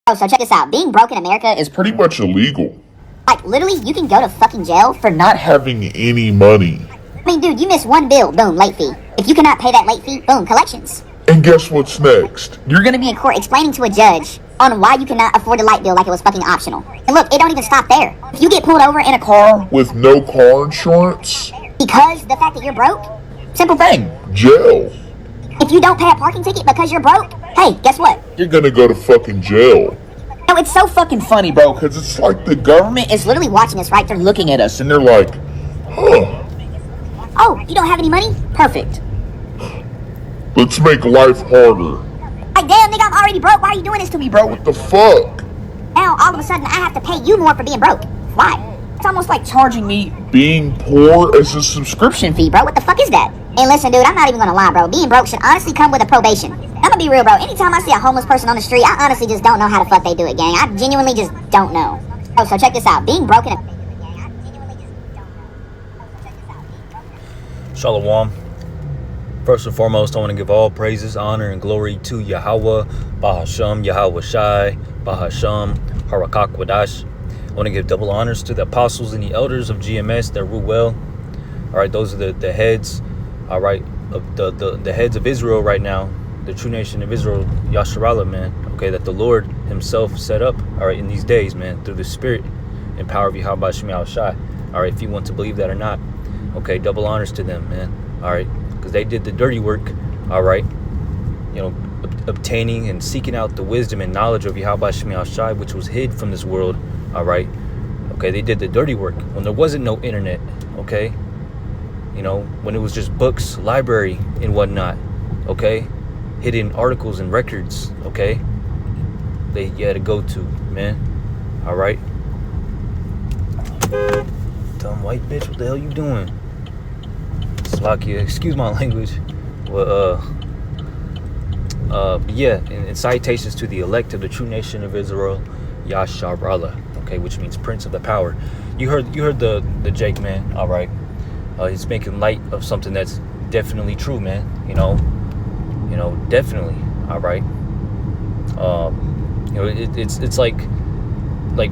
Oh, so check this out. Being broke in America is Pretty much illegal. like literally you can go to fucking jail for Not having any money. I mean, dude, you miss one bill, boom, late fee. If you cannot pay that late fee, boom, collections. And guess what's next? You're gonna be in court explaining to a judge on why you cannot afford a light bill like it was fucking optional. And look, it don't even stop there. If you get pulled over in a car With no car insurance? because the fact that you're broke, simple thing. Jail. If you don't pay a parking ticket because you're broke, hey, guess what? You're gonna go to fucking jail. No, it's so fucking Funny, bro. Because it's like the government, it's literally watching us, right? They're looking at us. and they're like, huh, Oh, you don't have any money? Perfect. let's make life harder. Like, damn, nigga, I'm already broke. Why are you doing this to me, bro? What the fuck? Now, all of a sudden, I have to pay you more for being broke. Why? It's almost like Charging me. Being poor is a subscription. fee, bro. What the fuck is that? And listen, dude, I'm not even gonna lie, bro. Being broke should honestly come with a probation. I'm gonna be real, bro. Anytime I see a homeless person on the street, I honestly just don't know how the fuck they do it, gang. I genuinely just don't know. Oh, so check this out. Being broke in a... Shalom. First and foremost, I want to give all praises, honor, and glory to Yahweh, Bahasham, Yahweh Shai, Bahasham, Harakak Wadash. I want to give double honors to the apostles and the elders of GMS that rule well. All right, those are the heads, all right, of the heads of Israel right now, the true nation of Israel, Yasharallah, man, okay, that the Lord himself set up, all right, in these days, man, through the spirit and power of Yahweh Shai Shai. All right, if you want to believe that or not, okay, double honors to them, man, all right, because they did the dirty work, all right, you know, obtaining and seeking out the wisdom and knowledge of Yahweh Shai, which was hid from this world, all right, okay, they did the dirty work when there wasn't no internet, okay, you know, when it was just books, library, and whatnot, okay, hidden articles and records, okay, they had to go to, man, all right. Dumb white bitch, what the hell you doing? Slovakia, excuse my language. Well, but yeah, and citations to the elect of the true nation of Israel, Yasharallah, okay, which means Prince of the Power. You heard the Jake, man. All right, he's making light of something that's definitely true, man. You know, definitely. All right. You know, it's like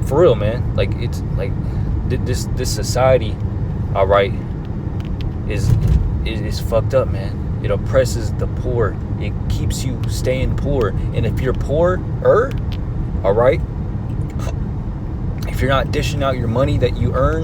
for real, man. Like it's like this society, all right, is fucked up, man. It oppresses the poor. It keeps you staying poor. And if you're poorer, all right, if you're not dishing out your money that you earn,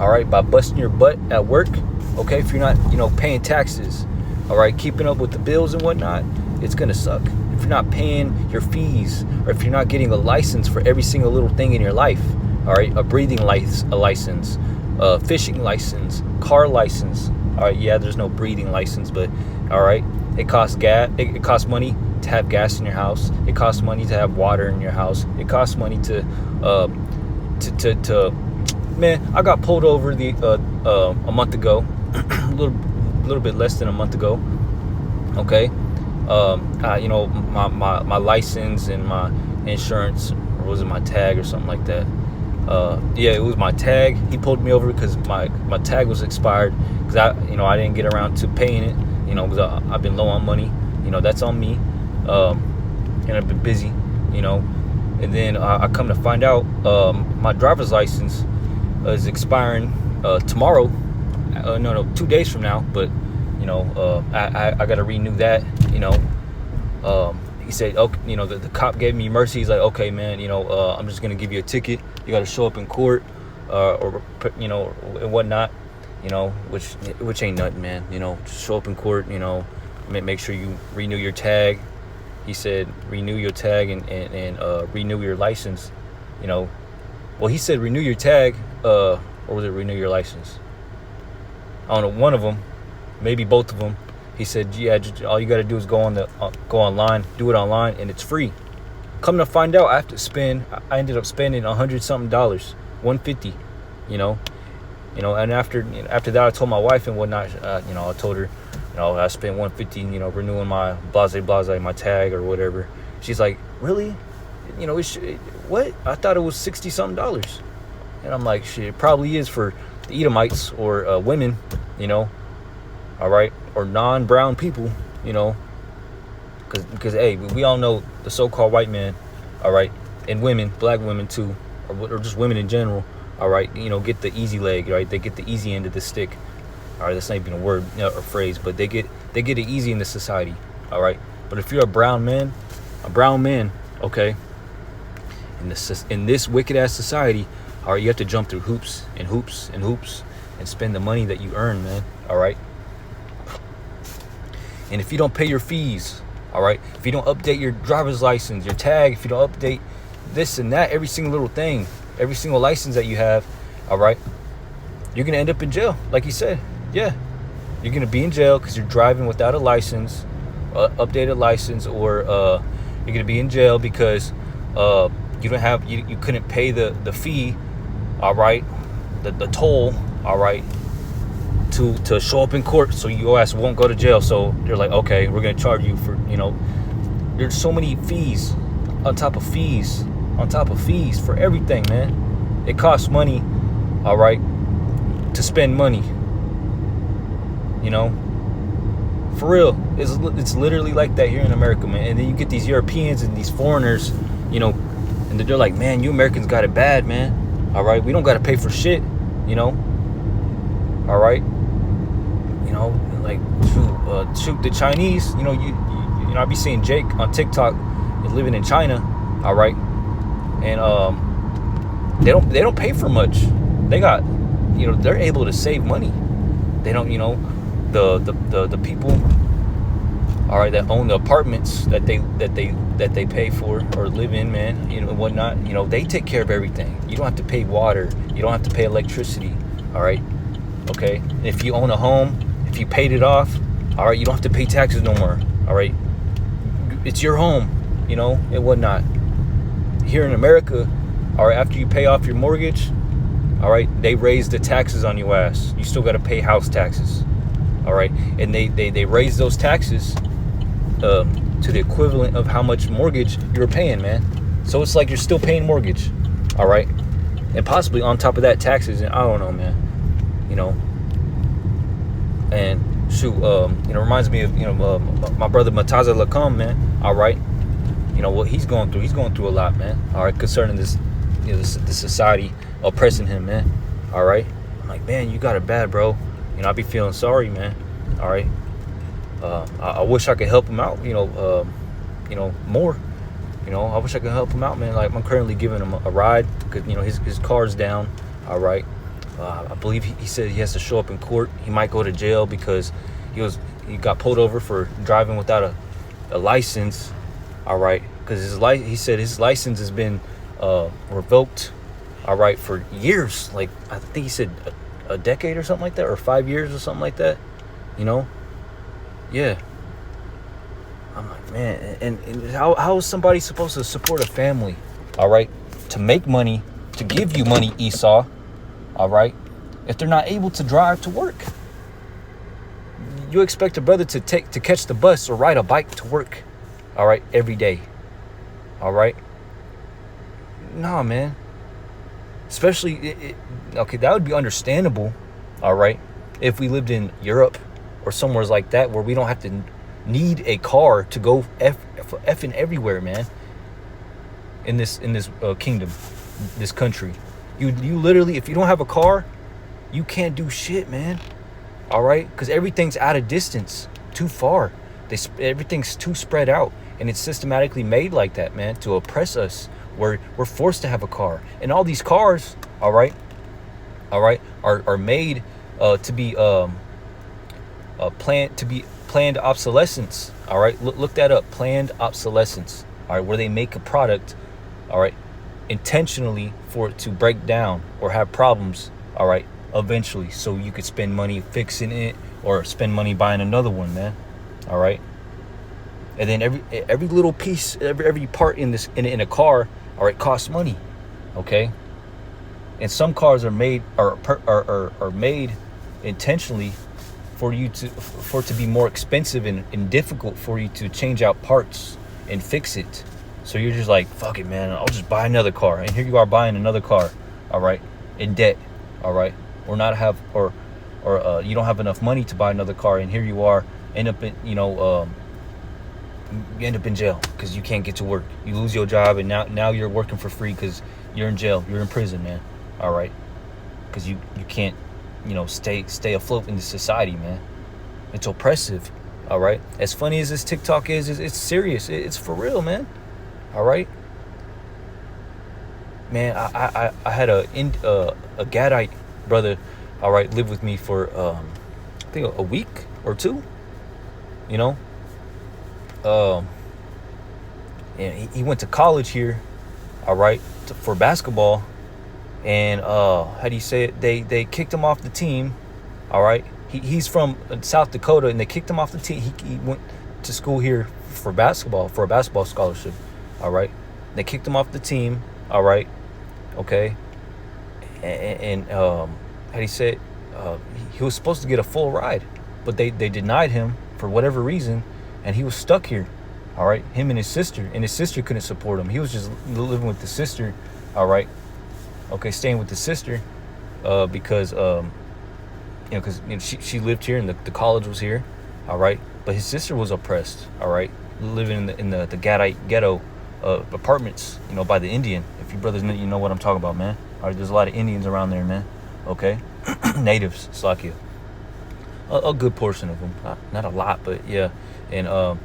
all right, by busting your butt at work, okay, if you're not, you know, paying taxes, all right, keeping up with the bills and whatnot, it's gonna suck. If you're not paying your fees, or if you're not getting a license for every single little thing in your life, all right, a breathing license, a fishing license, car license, all right, yeah, there's no breathing license, but all right, it costs gas. It costs money to have gas in your house. It costs money to have water in your house. It costs money to man, I got pulled over a month ago, a little bit less than a month ago. Okay, you know, my license and my insurance, or was it my tag or something like that? Yeah, it was my tag. He pulled me over because my tag was expired because I didn't get around to paying it, you know, because I've been low on money, you know, that's on me, and I've been busy, you know, and then I come to find out my driver's license is expiring tomorrow, no 2 days from now, but you know, I got to renew that, you know. He said, okay, you know, the cop gave me mercy. He's like, okay, man, you know, I'm just gonna give you a ticket. You got to show up in court, or you know, and whatnot, you know, which ain't nothing, man. You know, just show up in court. You know, make sure you renew your tag. He said, renew your tag and renew your license. You know, well, he said renew your tag, or was it renew your license? I don't know, one of them, maybe both of them. He said, yeah, all you got to do is go online, do it online, and it's free. Come to find out, I ended up spending $100-something, $150, you know, and after that, I told my wife and whatnot, you know, I told her, you know, I spent $150, you know, renewing my blase, my tag or whatever. She's like, really? You know, what? I thought it was $60-something. And I'm like, shit, it probably is for the Edomites or women, you know, all right, or non-brown people, you know, because hey, we all know the so-called white man, all right, and women, black women too, or just women in general, all right, get the easy leg, right? They get the easy end of the stick. All right, that's not even a word or phrase, but they get it easy in the society, all right? But if you're a brown man, okay, in this wicked ass society, all right, you have to jump through hoops and hoops and hoops and spend the money that you earn, man, all right? And if you don't pay your fees, all right, if you don't update your driver's license, your tag, if you don't update this and that, every single little thing, every single license that you have, all right, you're going to end up in jail, like he said. Yeah, you're going to be in jail because you're driving without a license, updated license, or you're going to be in jail because you couldn't pay the fee, all right, the toll, all right, to show up in court, so your ass won't go to jail. So they're like, okay, we're going to charge you for, there's so many fees on top of fees for everything, man. It costs money, all right, to spend money. For real, it's literally like that here in America, man. And then you get these Europeans and these foreigners, and they're like, man, you Americans got it bad, man. All right, we don't got to pay for shit, all right, like shoot the Chinese, I be seeing Jake on TikTok is living in China, all right, and they don't pay for much. They got, they're able to save money. They don't, the people, all right, that own the apartments that they pay for or live in, man, and whatnot, they take care of everything. You don't have to pay water, you don't have to pay electricity, all right, okay? And if you own a home, if you paid it off, all right, you don't have to pay taxes no more, all right? It's your home, and whatnot. Here in America, all right, after you pay off your mortgage, all right, they raise the taxes on your ass. You still got to pay house taxes, all right? And they raise those taxes to the equivalent of how much mortgage you're paying, man. So it's like you're still paying mortgage, all right? And possibly on top of that, taxes, and I don't know, man, And shoot, reminds me of, my brother Mataza Lacom, man, all right? What he's going through. He's going through a lot, man, all right, concerning this, the society oppressing him, man, all right? I'm like, man, you got it bad, bro. I be feeling sorry, man, all right? I wish I could help him out, more. I wish I could help him out, man. Like, I'm currently giving him a ride because, his car's down, all right? I believe he said he has to show up in court. He might go to jail because he got pulled over for driving without a license, all right? Because he said his license has been revoked, all right, for years. Like, I think he said a decade or something like that, or 5 years or something like that, Yeah. I'm like, man, and how is somebody supposed to support a family, all right, to make money, to give you money, Esau, all right, if they're not able to drive to work? You expect a brother to catch the bus or ride a bike to work, all right, every day, all right? Nah, man. Especially, okay, that would be understandable, all right, if we lived in Europe or somewhere like that where we don't have to need a car to go effing everywhere, man. In this kingdom, this country, you literally, if you don't have a car, you can't do shit, man. All right, because everything's out of distance, too far. Everything's too spread out, and it's systematically made like that, man, to oppress us. Where we're forced to have a car, and all these cars, all right, are made to be planned obsolescence. All right, look that up, planned obsolescence. All right, where they make a product, all right, intentionally for it to break down or have problems, all right, eventually, so you could spend money fixing it or spend money buying another one, man. All right, and then every little piece, every part in a car, all right, costs money, okay? And some cars are made are made intentionally for it to be more expensive and difficult for you to change out parts and fix it. So you're just like, fuck it, man, I'll just buy another car. And here you are buying another car, all right, in debt, all right, or you don't have enough money to buy another car, and here you are end up in, you end up in jail because you can't get to work. You lose your job, and now you're working for free because you're in jail. You're in prison, man. All right, because you can't, stay afloat in this society, man. It's oppressive. All right. As funny as this TikTok is, it's serious. It's for real, man. All right. Man, I had a Gadite brother, all right, live with me for I think a week or two. And he went to college here, all right, for basketball, and how do you say it? They kicked him off the team, all right. He's from South Dakota, and they kicked him off the team. He went to school here for a basketball scholarship, all right. They kicked him off the team, all right, okay. And how do you say it? He was supposed to get a full ride, but they denied him for whatever reason, and he was stuck here, all right. Him and his sister couldn't support him. He was just living with the sister, all right, okay, staying with the sister, because she lived here and the college was here, all right. But his sister was oppressed, all right, living in the Gadite ghetto apartments, by the Indian. If you brothers know what I'm talking about, man. All right, there's a lot of Indians around there, man. Okay, natives, Slakia. A good portion of them, not a lot, but yeah. And I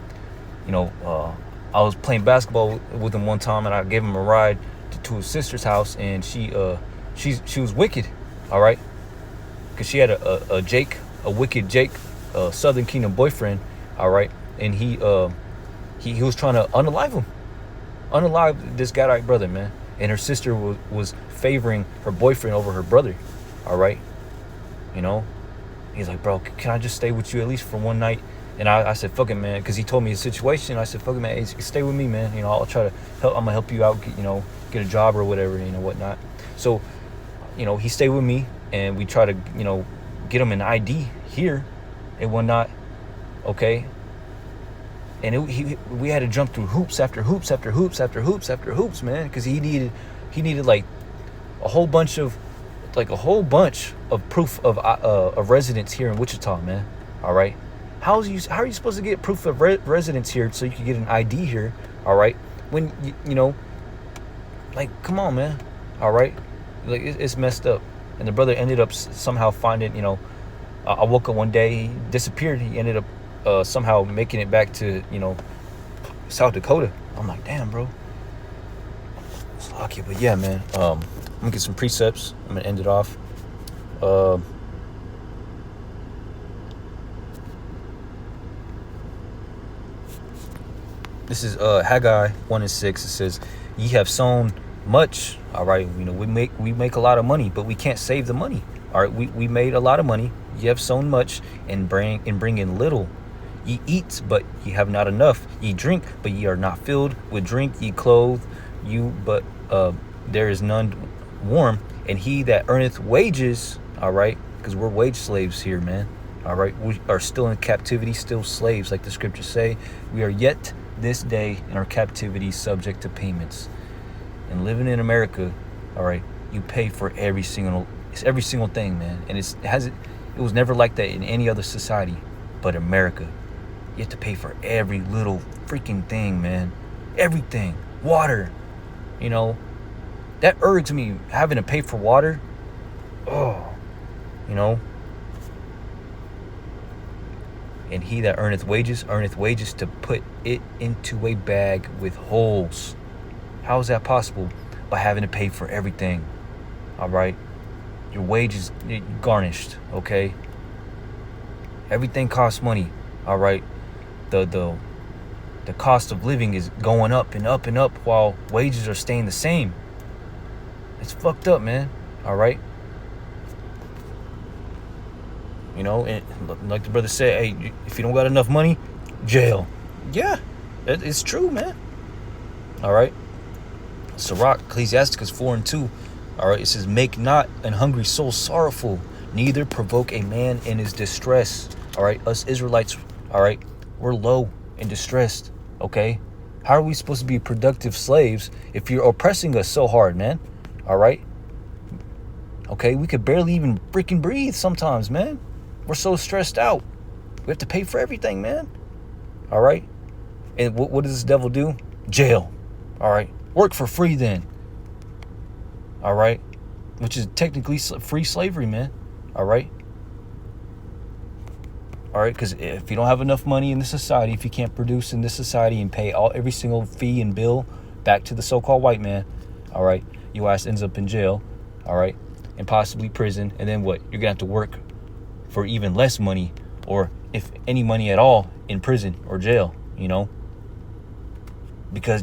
was playing basketball with him one time, and I gave him a ride to his sister's house, and she was wicked, all right, because she had a wicked Jake, Southern Kingdom boyfriend, all right, and he was trying to unalive this Gadite brother, man, and her sister was favoring her boyfriend over her brother, all right, He's like, bro, can I just stay with you at least for one night? And I said, fuck it, man, because he told me his situation. I said, fuck it, man, hey, stay with me, man. I'll try to help. I'm gonna help you out, get a job or whatever, whatnot. So, he stayed with me, and we try to, get him an ID here and whatnot, okay. And we had to jump through hoops after hoops after hoops after hoops after hoops, man, because he needed like a whole bunch of proof of residence here in Wichita, man. All right. How are you supposed to get proof of residence here so you can get an ID here? All right. When come on, man. All right. Like it's messed up. And the brother ended up somehow finding. I woke up one day, he disappeared. He ended up somehow making it back to South Dakota. I'm like, damn, bro. It's lucky, but yeah, man. I'm gonna get some precepts. I'm gonna end it off. This is Haggai 1:6. It says, "Ye have sown much." All right, we make a lot of money, but we can't save the money. All right, we made a lot of money. Ye have sown much and bring in little. Ye eat, but ye have not enough. Ye drink, but ye are not filled with drink. Ye clothe you, but there is none warm. And he that earneth wages, all right, because we're wage slaves here, man. All right, we are still in captivity, still slaves, like the scriptures say. We are yet this day in our captivity, subject to payments. And living in America, all right, you pay for every single thing, man. And it was never like that in any other society, but America. You have to pay for every little freaking thing, man. Everything. Water. That irks me, having to pay for water. Oh. And he that earneth wages to put it into a bag with holes. How is that possible? By having to pay for everything. All right. Your wages garnished. Okay. Everything costs money. All right. The cost of living is going up and up and up while wages are staying the same. It's fucked up, man. All right. And like the brother said, hey, if you don't got enough money, jail. Yeah, it's true, man. All right. Sirach, Ecclesiasticus 4:2. All right. It says, make not an hungry soul sorrowful, neither provoke a man in his distress. All right. Us Israelites, all right, we're low and distressed. Okay. How are we supposed to be productive slaves if you're oppressing us so hard, man? All right. Okay. We could barely even freaking breathe sometimes, man. We're so stressed out. We have to pay for everything, man. All right. And what does this devil do? Jail. All right. Work for free then. All right. Which is technically free slavery, man. All right. All right. Because if you don't have enough money in this society, if you can't produce in this society and pay every single fee and bill back to the so-called white man, all right, your ass ends up in jail, all right, and possibly prison. And then what? You're going to have to work for even less money, or if any money at all, in prison or jail, you know, because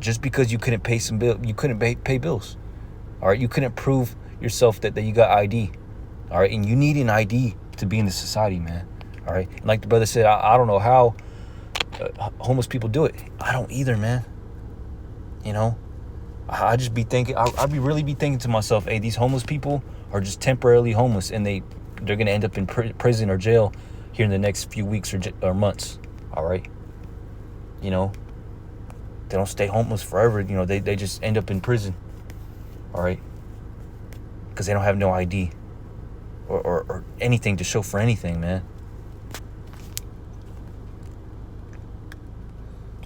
you couldn't pay you couldn't pay bills. All right. You couldn't prove yourself that you got ID. All right. And you need an ID to be in the society, man. All right. And like the brother said, I don't know how homeless people do it. I don't either, man. You know, I just be thinking, I'd really be thinking to myself, hey, these homeless people are just temporarily homeless, and they're going to end up in prison or jail here in the next few weeks or months. All right. You know, they don't stay homeless forever. You know, they just end up in prison. All right. Because they don't have no ID or anything to show for anything, man.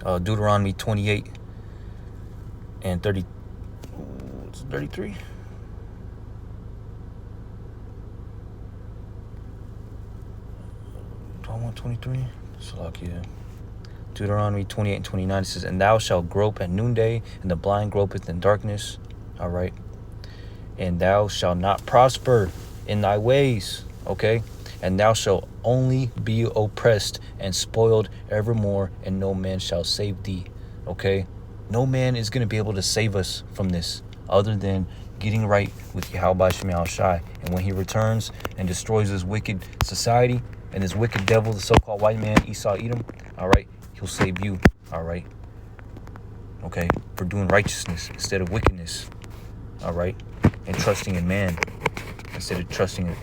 Deuteronomy 28 and 33. Do I want 23? Salakia. Deuteronomy 28 and 29, it says, and thou shalt grope at noonday, and the blind gropeth in darkness. All right. And thou shalt not prosper in thy ways. Okay. And thou shalt only be oppressed and spoiled evermore, and no man shall save thee. Okay. No man is going to be able to save us from this other than getting right with Yahweh Shema Shai. And when he returns and destroys this wicked society and this wicked devil, the so-called white man, Esau Edom, all right, he'll save you, all right, okay, for doing righteousness instead of wickedness, all right, and trusting in man instead of trusting